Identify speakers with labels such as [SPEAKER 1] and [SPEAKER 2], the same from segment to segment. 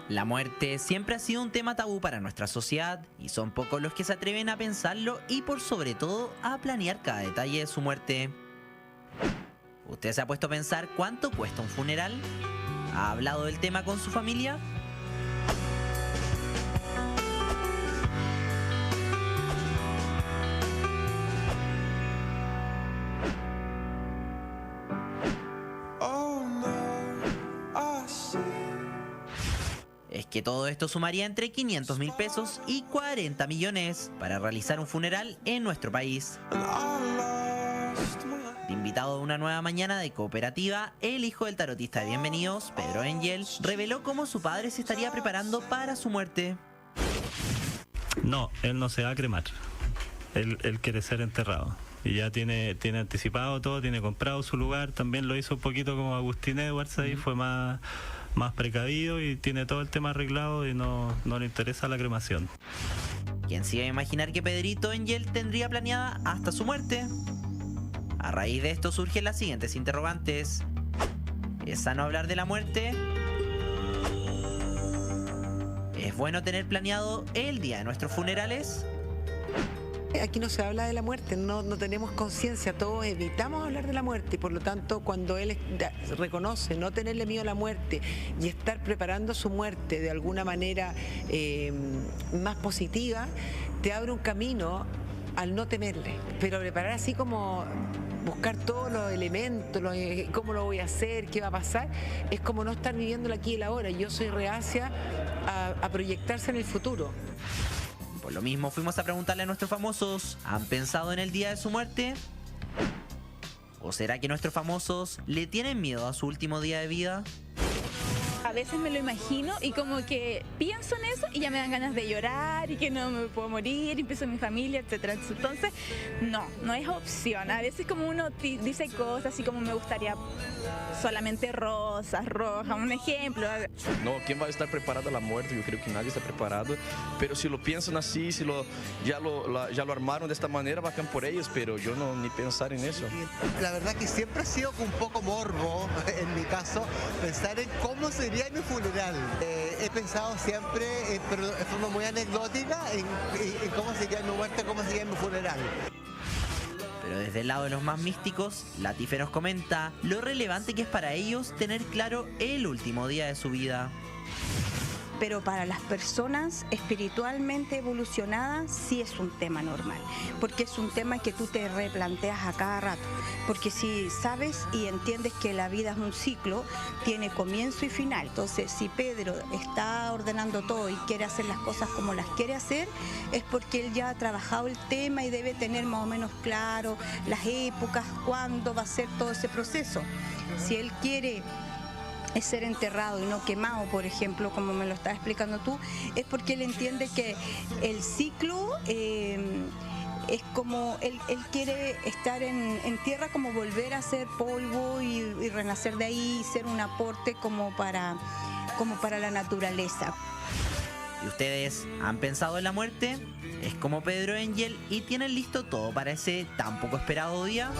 [SPEAKER 1] La muerte siempre ha sido un tema tabú para nuestra sociedad y son pocos los que se atreven a pensarlo y por sobre todo a planear cada detalle de su muerte. ¿Usted se ha puesto a pensar cuánto cuesta un funeral? ¿Ha hablado del tema con su familia? Es que todo esto sumaría entre 500.000 pesos y 40 millones para realizar un funeral en nuestro país. De invitado a una nueva mañana de Cooperativa, el hijo del tarotista de Bienvenidos, Pedro Engel, reveló cómo su padre se estaría preparando para su muerte.
[SPEAKER 2] No, él no se va a cremar. Él quiere ser enterrado. Y ya tiene anticipado todo, tiene comprado su lugar. También lo hizo un poquito como Agustín Edwards ahí, fue más precavido y tiene todo el tema arreglado y no le interesa la cremación.
[SPEAKER 1] ¿Quién se iba a imaginar que Pedrito Engel tendría planeada hasta su muerte? A raíz de esto surgen las siguientes interrogantes. ¿Es sano hablar de la muerte? ¿Es bueno tener planeado el día de nuestros funerales?
[SPEAKER 3] Aquí no se habla de la muerte, no tenemos conciencia, todos evitamos hablar de la muerte y por lo tanto cuando él reconoce no tenerle miedo a la muerte y estar preparando su muerte de alguna manera más positiva, te abre un camino al no temerle, pero preparar así como buscar todos los elementos, cómo lo voy a hacer, qué va a pasar, es como no estar viviéndolo aquí y el ahora. Yo soy reacia a proyectarse en el futuro.
[SPEAKER 1] Por lo mismo fuimos a preguntarle a nuestros famosos, ¿han pensado en el día de su muerte? ¿O será que nuestros famosos le tienen miedo a su último día de vida?
[SPEAKER 4] A veces me lo imagino y como que pienso en eso y ya me dan ganas de llorar y que no me puedo morir, y pienso en mi familia, etcétera. Entonces, no es opción. A veces como uno dice cosas así como me gustaría solamente rosas, rojas, un ejemplo.
[SPEAKER 5] No, ¿quién va a estar preparado a la muerte? Yo creo que nadie está preparado, pero si lo piensan así, si ya lo armaron de esta manera, bacán por ellos, pero yo no ni pensar en eso.
[SPEAKER 6] La verdad que siempre ha sido un poco morbo, en mi caso, pensar en cómo sería mi funeral. He pensado siempre, pero de forma muy anecdótica, en cómo sería mi muerte, cómo sería mi funeral.
[SPEAKER 1] Pero desde el lado de los más místicos, Latife nos comenta lo relevante que es para ellos tener claro el último día de su vida.
[SPEAKER 7] Pero para las personas espiritualmente evolucionadas sí es un tema normal, porque es un tema que tú te replanteas a cada rato, porque si sabes y entiendes que la vida es un ciclo, tiene comienzo y final. Entonces, si Pedro está ordenando todo y quiere hacer las cosas como las quiere hacer, es porque él ya ha trabajado el tema y debe tener más o menos claro las épocas, cuándo va a ser todo ese proceso. Si él quiere es ser enterrado y no quemado, por ejemplo, como me lo estás explicando tú, es porque él entiende que el ciclo es como, él quiere estar en tierra, como volver a ser polvo y renacer de ahí y ser un aporte como para la naturaleza.
[SPEAKER 1] ¿Y ustedes han pensado en la muerte? ¿Es como Pedro Engel y tienen listo todo para ese tan poco esperado día?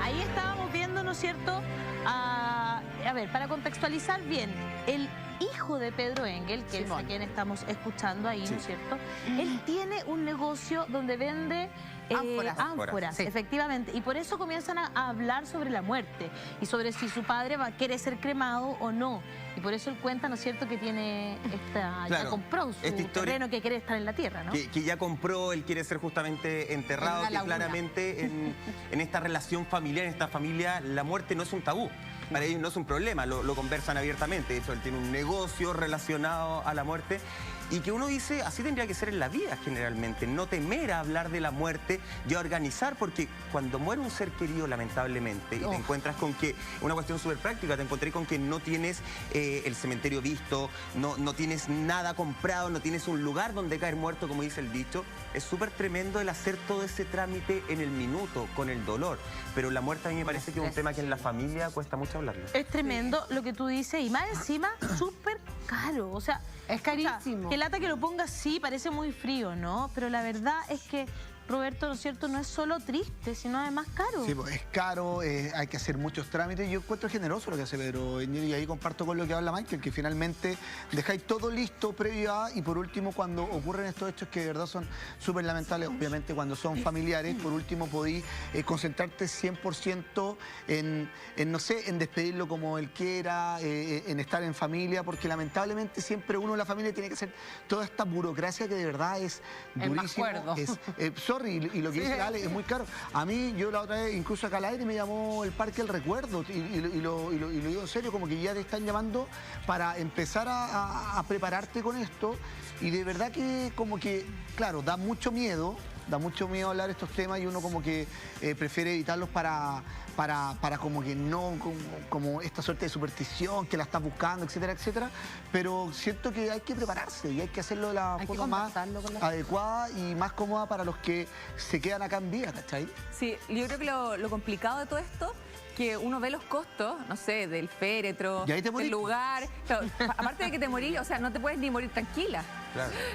[SPEAKER 8] Ahí estábamos viendo, ¿no es cierto? A ver, para contextualizar bien, el hijo de Pedro Engel, que
[SPEAKER 3] Simón,
[SPEAKER 8] es a quien estamos escuchando ahí, ¿no es cierto? Él tiene un negocio donde vende ánforas,
[SPEAKER 9] sí,
[SPEAKER 8] efectivamente, y por eso comienzan a hablar sobre la muerte y sobre si su padre quiere ser cremado o no. Y por eso él cuenta, ¿no es cierto?, que tiene ya compró su terreno, que quiere estar en la tierra, ¿no?
[SPEAKER 9] Que ya compró, él quiere ser justamente enterrado, que claramente en esta relación familiar, en esta familia, la muerte no es un tabú. Para ellos no es un problema, lo conversan abiertamente. De hecho, él tiene un negocio relacionado a la muerte y que uno dice, así tendría que ser en la vida generalmente, no temer a hablar de la muerte y a organizar, porque cuando muere un ser querido, lamentablemente, y te encuentras con que, una cuestión súper práctica, te encontré con que no tienes el cementerio visto, no tienes nada comprado, no tienes un lugar donde caer muerto, como dice el dicho. Es súper tremendo el hacer todo ese trámite en el minuto, con el dolor, pero la muerte a mí me parece que es un tema que en la familia cuesta mucho hablarlo.
[SPEAKER 8] Es tremendo lo que tú dices y más encima súper caro, o sea,
[SPEAKER 10] es carísimo.
[SPEAKER 8] O sea, que lata que lo pongas, sí, parece muy frío, ¿no? Pero la verdad es que Roberto, ¿no es cierto? No es solo triste, sino además caro.
[SPEAKER 10] Sí, pues es caro, hay que hacer muchos trámites. Yo encuentro generoso lo que hace Pedro, y ahí comparto con lo que habla Michael, que finalmente dejáis todo listo previo a, y por último, cuando ocurren estos hechos que de verdad son súper lamentables, obviamente cuando son familiares, por último podéis concentrarte 100% en, no sé, en despedirlo como él quiera, en estar en familia, porque lamentablemente siempre uno en la familia tiene que hacer toda esta burocracia que de verdad es durísimo. Sorry, y lo que dice Ale es muy caro. A mí, yo la otra vez, incluso acá al aire, me llamó el Parque El Recuerdo, y lo digo en serio, como que ya te están llamando para empezar a prepararte con esto, y de verdad que como que, claro, da mucho miedo hablar de estos temas, y uno como que prefiere evitarlos para como que no, como esta suerte de superstición que la estás buscando, etcétera, etcétera. Pero siento que hay que prepararse y hay que hacerlo de la forma más adecuada y más cómoda para los que se quedan acá en vida, ¿cachai?
[SPEAKER 11] Sí, yo creo que lo complicado de todo esto, que uno ve los costos, no sé, del féretro, del lugar. Pero, aparte de que te morís, o sea, no te puedes ni morir tranquila.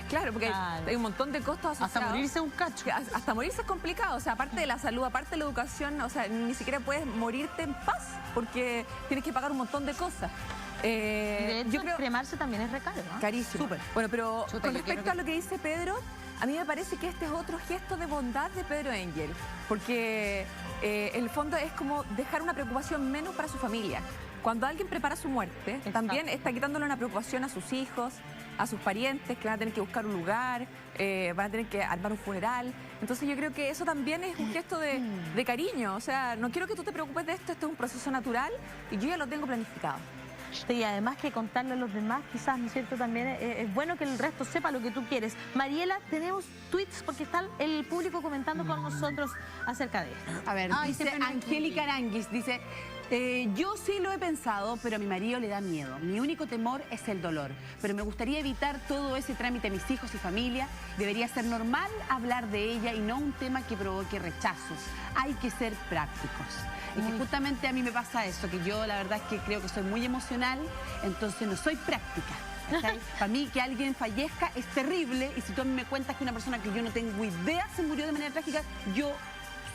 [SPEAKER 11] Claro, porque hay un montón de costos asociados.
[SPEAKER 8] Hasta morirse es un cacho.
[SPEAKER 11] Hasta morirse es complicado, o sea, aparte de la salud, aparte de la educación, o sea, ni siquiera puedes morirte en paz, porque tienes que pagar un montón de cosas.
[SPEAKER 8] De hecho, yo creo, cremarse también es recaro, ¿no?
[SPEAKER 11] Carísimo. Súper. Bueno, pero con respecto a lo que dice Pedro, a mí me parece que este es otro gesto de bondad de Pedro Engel, porque en el fondo es como dejar una preocupación menos para su familia. Cuando alguien prepara su muerte, también está quitándole una preocupación a sus hijos, a sus parientes, que van a tener que buscar un lugar, van a tener que armar un funeral. Entonces yo creo que eso también es un gesto de cariño. O sea, no quiero que tú te preocupes de esto, esto es un proceso natural y yo ya lo tengo planificado.
[SPEAKER 8] Y además que contarle a los demás, quizás, ¿no es cierto? También es bueno que el resto sepa lo que tú quieres. Mariela, tenemos tweets porque está el público comentando con nosotros acerca de esto.
[SPEAKER 12] A ver, dice Angélica Aranguis, dice... yo sí lo he pensado, pero a mi marido le da miedo. Mi único temor es el dolor. Pero me gustaría evitar todo ese trámite a mis hijos y familia. Debería ser normal hablar de ella y no un tema que provoque rechazos. Hay que ser prácticos. Y que justamente a mí me pasa eso, que yo la verdad es que creo que soy muy emocional, entonces no soy práctica. Para mí que alguien fallezca es terrible, y si tú a mí me cuentas que una persona que yo no tengo idea se murió de manera trágica, yo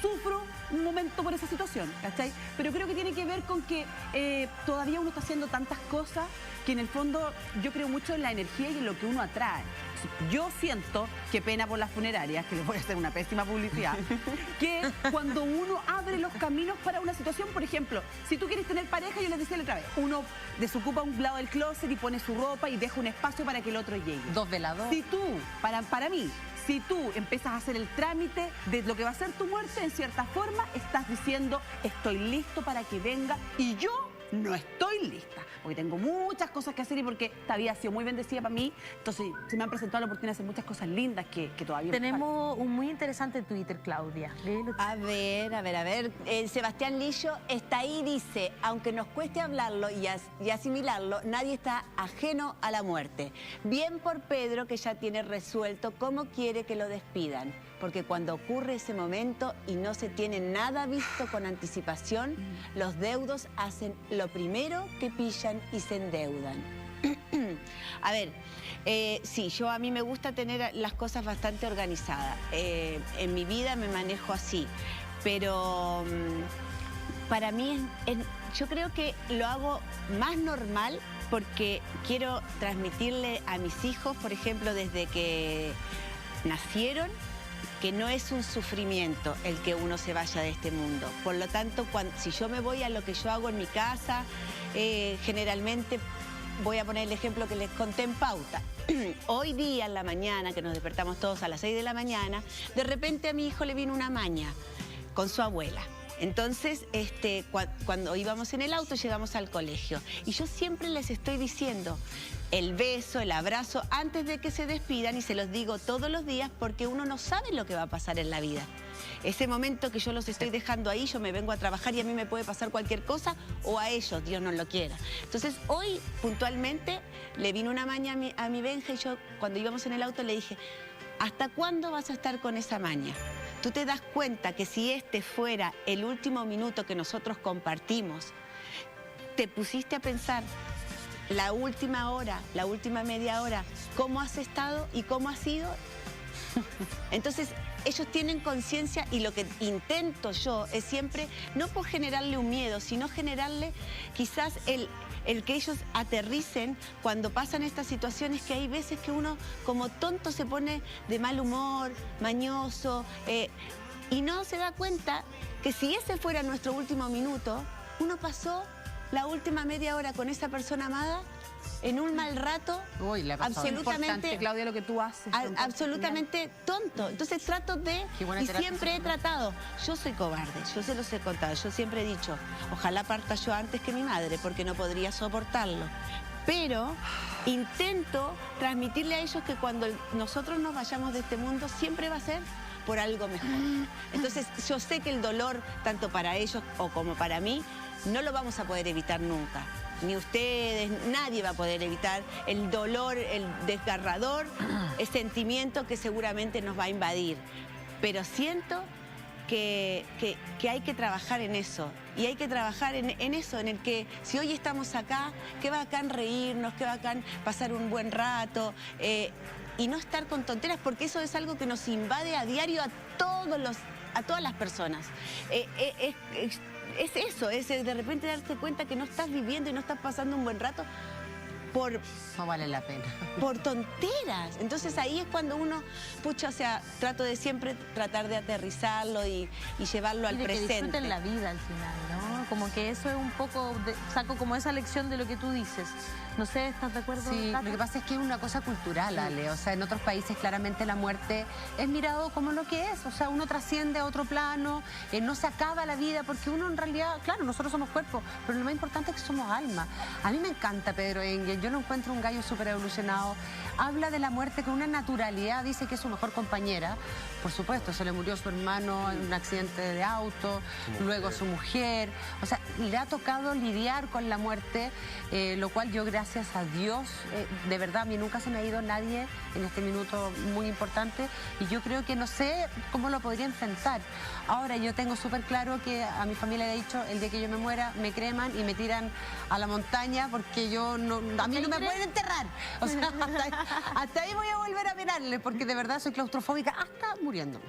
[SPEAKER 12] sufro un momento por esa situación, ¿cachai? Pero creo que tiene que ver con que todavía uno está haciendo tantas cosas que en el fondo yo creo mucho en la energía y en lo que uno atrae. Yo siento, qué pena por las funerarias, que les voy a hacer una pésima publicidad, que cuando uno abre los caminos para una situación, por ejemplo, si tú quieres tener pareja, yo les decía la otra vez, uno desocupa un lado del closet y pone su ropa y deja un espacio para que el otro llegue.
[SPEAKER 8] Dos veladores.
[SPEAKER 12] Si tú, para mí, si tú empiezas a hacer el trámite de lo que va a ser tu muerte, en cierta forma estás diciendo, estoy listo para que venga, y yo no estoy lista, porque tengo muchas cosas que hacer y porque esta vida ha sido muy bendecida para mí, entonces se me han presentado la oportunidad de hacer muchas cosas lindas que todavía...
[SPEAKER 8] Tenemos un muy interesante Twitter, Claudia.
[SPEAKER 13] A ver. Sebastián Lillo está ahí y dice, aunque nos cueste hablarlo y asimilarlo, nadie está ajeno a la muerte. Bien por Pedro, que ya tiene resuelto cómo quiere que lo despidan. Porque cuando ocurre ese momento y no se tiene nada visto con anticipación, los deudos hacen lo primero que pillan y se endeudan. A ver, sí, a mí me gusta tener las cosas bastante organizadas. En mi vida me manejo así, pero para mí yo creo que lo hago más normal porque quiero transmitirle a mis hijos, por ejemplo, desde que nacieron, que no es un sufrimiento el que uno se vaya de este mundo. Por lo tanto, si yo me voy a lo que yo hago en mi casa, generalmente voy a poner el ejemplo que les conté en pauta. Hoy día, en la mañana, que nos despertamos todos a las 6 de la mañana, de repente a mi hijo le vino una maña con su abuela. Entonces, cuando íbamos en el auto, llegamos al colegio. Y yo siempre les estoy diciendo el beso, el abrazo, antes de que se despidan, y se los digo todos los días porque uno no sabe lo que va a pasar en la vida. Ese momento que yo los estoy dejando ahí, yo me vengo a trabajar y a mí me puede pasar cualquier cosa, o a ellos, Dios no lo quiera. Entonces, hoy, puntualmente, le vino una maña a mi Benja y yo, cuando íbamos en el auto, le dije, ¿hasta cuándo vas a estar con esa maña? Tú te das cuenta que si este fuera el último minuto que nosotros compartimos, te pusiste a pensar la última hora, la última media hora, cómo has estado y cómo has sido. Entonces, ellos tienen conciencia y lo que intento yo es siempre, no por generarle un miedo, sino generarle quizás el que ellos aterricen cuando pasan estas situaciones, que hay veces que uno como tonto se pone de mal humor, mañoso, y no se da cuenta que si ese fuera nuestro último minuto, uno pasó la última media hora con esa persona amada en un mal rato.
[SPEAKER 12] Uy, absolutamente, Claudia, lo que tú haces.
[SPEAKER 13] Absolutamente tonto. Entonces trato de, y siempre he tratado, yo soy cobarde, yo se los he contado, yo siempre he dicho, ojalá parta yo antes que mi madre, porque no podría soportarlo. Pero intento transmitirle a ellos que cuando nosotros nos vayamos de este mundo, siempre va a ser por algo mejor. Entonces yo sé que el dolor, tanto para ellos o como para mí, no lo vamos a poder evitar nunca. Ni ustedes, nadie va a poder evitar el dolor, el desgarrador, el sentimiento que seguramente nos va a invadir. Pero siento que hay que trabajar en eso. Y hay que trabajar en eso, en el que si hoy estamos acá, qué bacán reírnos, qué bacán pasar un buen rato, y no estar con tonteras, porque eso es algo que nos invade a diario a todas las personas. Es eso, es de repente darte cuenta que no estás viviendo y no estás pasando un buen rato
[SPEAKER 12] no vale la pena.
[SPEAKER 13] Por tonteras. Entonces ahí es cuando uno, pucha, o sea, trato de siempre tratar de aterrizarlo y llevarlo al presente.
[SPEAKER 8] Que disfruten la vida al final, ¿no? Como que eso es un poco, saco como esa lección de lo que tú dices. No sé, ¿estás de acuerdo?
[SPEAKER 12] Sí,
[SPEAKER 8] Tata?
[SPEAKER 12] lo que pasa es que es una cosa cultural, Ale. O sea, en otros países claramente la muerte es mirado como lo que es. O sea, uno trasciende a otro plano, no se acaba la vida, porque uno en realidad, claro, nosotros somos cuerpo, pero lo más importante es que somos alma. A mí me encanta Pedro Engel, yo lo encuentro un gallo súper evolucionado. Habla de la muerte con una naturalidad, dice que es su mejor compañera. Por supuesto, se le murió su hermano en un accidente de auto, luego su mujer. O sea, le ha tocado lidiar con la muerte, lo cual yo, gracias a Dios, de verdad, a mí nunca se me ha ido nadie en este minuto muy importante y yo creo que no sé cómo lo podría enfrentar. Ahora, yo tengo súper claro que a mi familia le he dicho, el día que yo me muera, me creman y me tiran a la montaña porque yo no, a mí no me pueden enterrar. O sea, hasta ahí voy a volver a mirarle porque de verdad soy claustrofóbica hasta muriéndome.